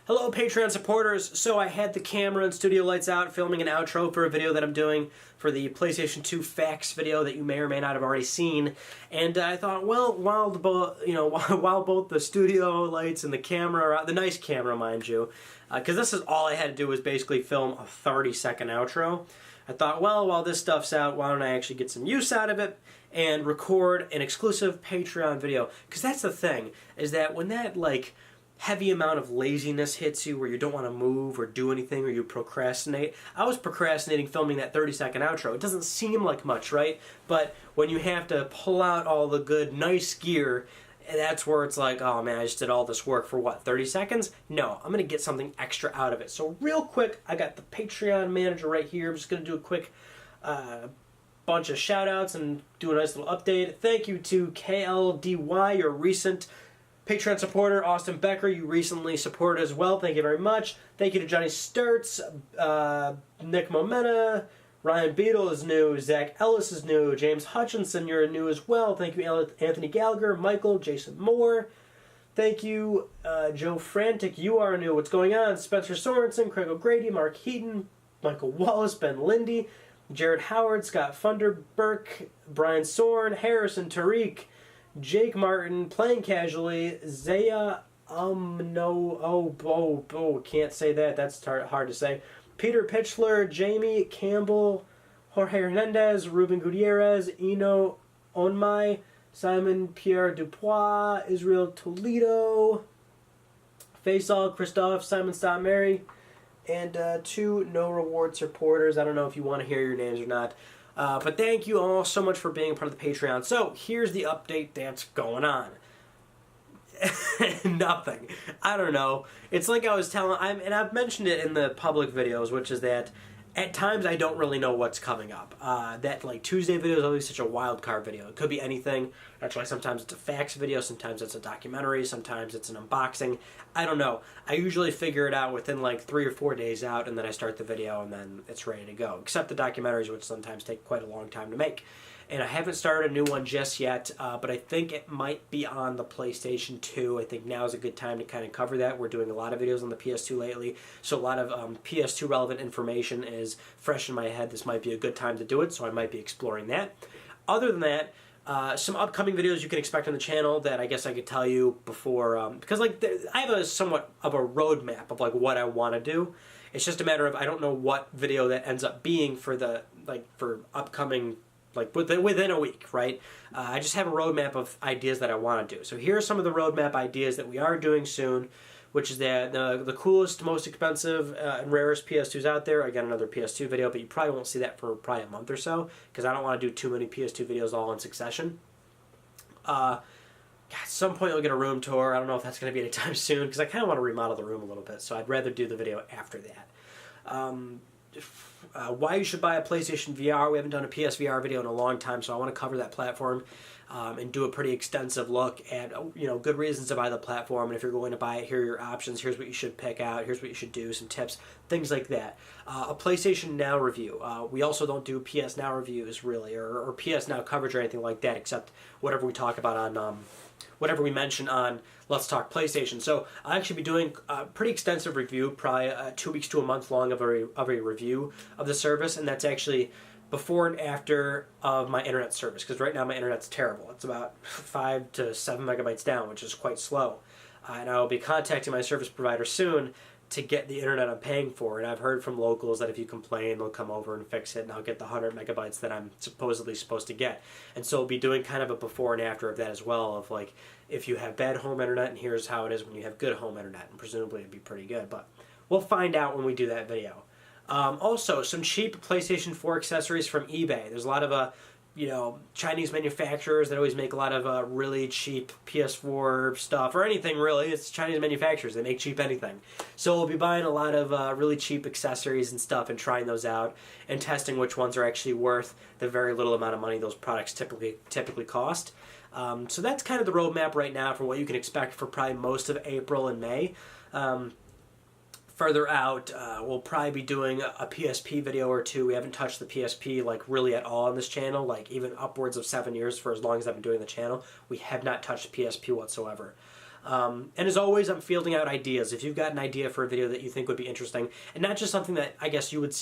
Hello Patreon supporters! So I had the camera and studio lights out filming an outro for a video that I'm doing for the PlayStation 2 facts video that you may or may not have already seen. And I thought, well, while both the studio lights and the camera are out, the nice camera mind you, because this is all I had to do was basically film a 30-second outro. I thought, well, while this stuff's out, why don't I actually get some use out of it and record an exclusive Patreon video? Because that's the thing, is that when that, heavy amount of laziness hits you where you don't want to move or do anything or you procrastinate. I was procrastinating filming that 30-second outro. It doesn't seem like much, right? But when you have to pull out all the good, nice gear, that's where it's like, oh man, I just did all this work for what, 30 seconds? No, I'm going to get something extra out of it. So real quick, I got the Patreon manager right here. I'm just going to do a quick bunch of shout outs and do a nice little update. Thank you to KLDY, your recent Patreon supporter. Austin Becker, you recently supported as well. Thank you very much. Thank you to Johnny Sturts, Nick Momenta, Ryan Beadle is new, Zach Ellis is new, James Hutchinson, you're new as well. Thank you, Anthony Gallagher, Michael, Jason Moore. Thank you, Joe Frantic, you are new. What's going on? Spencer Sorensen, Craig O'Grady, Mark Heaton, Michael Wallace, Ben Lindy, Jared Howard, Scott Funderburk, Brian Sorn, Harrison Tariq, Jake Martin, Playing Casually, Zaya can't say that, that's hard to say. Peter Pitchler, Jamie Campbell, Jorge Hernandez, Ruben Gutierrez, Eno Onmai, Simon Pierre Dupois, Israel Toledo, Faisal Christoph, Simon Stop Mary, and two no reward supporters. I don't know if you want to hear your names or not. But thank you all so much for being a part of the Patreon. So, here's the update that's going on. Nothing. I don't know. It's like I was telling, and I've mentioned it in the public videos, which is that at times I don't really know what's coming up. That Tuesday video is always such a wild card video. It could be anything. That's why sometimes it's a facts video, sometimes it's a documentary, sometimes it's an unboxing. I don't know. I usually figure it out within 3 or 4 days out, and then I start the video and then it's ready to go. Except the documentaries, which sometimes take quite a long time to make. And I haven't started a new one just yet, but I think it might be on the PlayStation 2. I think now is a good time to kind of cover that. We're doing a lot of videos on the PS2 lately, so a lot of PS2 relevant information is fresh in my head. This might be a good time to do it, so I might be exploring that. Other than that, some upcoming videos you can expect on the channel that I guess I could tell you before, because I have a somewhat of a roadmap of what I want to do. It's just a matter of I don't know what video that ends up being for the for upcoming. Within a week, right? I just have a roadmap of ideas that I want to do. So here are some of the roadmap ideas that we are doing soon, which is that the coolest, most expensive, and rarest PS2s out there. I got another PS2 video, but you probably won't see that for probably a month or so, because I don't want to do too many PS2 videos all in succession. At some point you'll get a room tour. I don't know if that's going to be anytime soon, because I kind of want to remodel the room a little bit, so I'd rather do the video after that. Why you should buy a PlayStation VR. We haven't done a PSVR video in a long time, so I want to cover that platform and do a pretty extensive look at good reasons to buy the platform, and if you're going to buy it, here are your options, here's what you should pick out, here's what you should do, some tips, things like that. A PlayStation Now review. We also don't do PS Now reviews really, or PS Now coverage or anything like that, except whatever we talk about on whatever we mention on Let's Talk PlayStation. So I'll actually be doing a pretty extensive review, probably 2 weeks to a month long of a review of the service, and that's actually before and after of my internet service, because right now my internet's terrible. It's about 5 to 7 megabytes down, which is quite slow. And I will be contacting my service provider soon to get the internet I'm paying for, and I've heard from locals that if you complain, they'll come over and fix it, and I'll get the 100 megabytes that I'm supposedly supposed to get. And so I'll be doing kind of a before and after of that as well, of if you have bad home internet, and here's how it is when you have good home internet, and presumably it'd be pretty good, but we'll find out when we do that video. Also, some cheap PlayStation 4 accessories from eBay. There's a lot of Chinese manufacturers that always make a lot of really cheap PS4 stuff, or anything really. It's Chinese manufacturers. They make cheap anything. So we'll be buying a lot of really cheap accessories and stuff and trying those out and testing which ones are actually worth the very little amount of money those products typically cost. So that's kind of the roadmap right now for what you can expect for probably most of April and May. Further out, we'll probably be doing a PSP video or two. We haven't touched the PSP really at all on this channel, even upwards of 7 years for as long as I've been doing the channel. We have not touched the PSP whatsoever. And as always, I'm fielding out ideas. If you've got an idea for a video that you think would be interesting, and not just something that I guess you would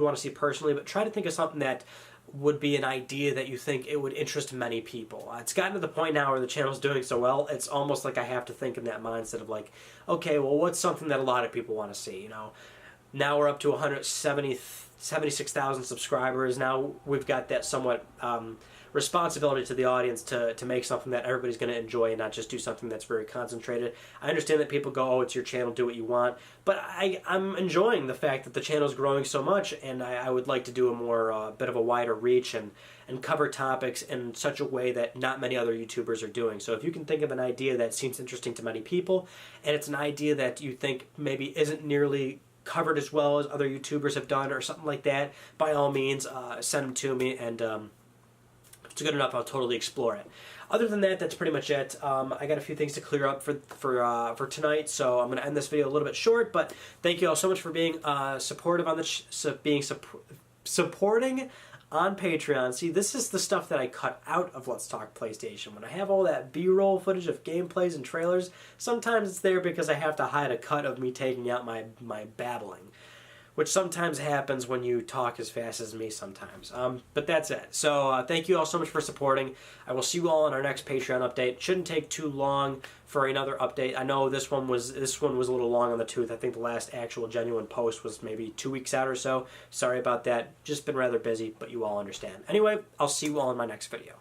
want to see personally, but try to think of something that would be an idea that you think it would interest many people. It's gotten to the point now where the channel's doing so well, it's almost like I have to think in that mindset of like, okay, well, what's something that a lot of people want to see, you know? Now we're up to 76,000 subscribers. Now we've got that somewhat responsibility to the audience to make something that everybody's going to enjoy and not just do something that's very concentrated. I understand that people go, oh, it's your channel, do what you want. But I'm enjoying the fact that the channel's growing so much, and I would like to do a more, bit of a wider reach and cover topics in such a way that not many other YouTubers are doing. So if you can think of an idea that seems interesting to many people, and it's an idea that you think maybe isn't nearly covered as well as other YouTubers have done or something like that, by all means, send them to me, and if it's good enough, I'll totally explore it. Other than that, that's pretty much it. I got a few things to clear up for tonight, so I'm going to end this video a little bit short, but thank you all so much for being supportive on supporting on Patreon. See, this is the stuff that I cut out of Let's Talk PlayStation. When I have all that B-roll footage of gameplays and trailers, sometimes it's there because I have to hide a cut of me taking out my babbling, which sometimes happens when you talk as fast as me sometimes. But that's it. So thank you all so much for supporting. I will see you all in our next Patreon update. Shouldn't take too long for another update. I know this one was a little long on the tooth. I think the last actual genuine post was maybe 2 weeks out or so. Sorry about that. Just been rather busy, but you all understand. Anyway, I'll see you all in my next video.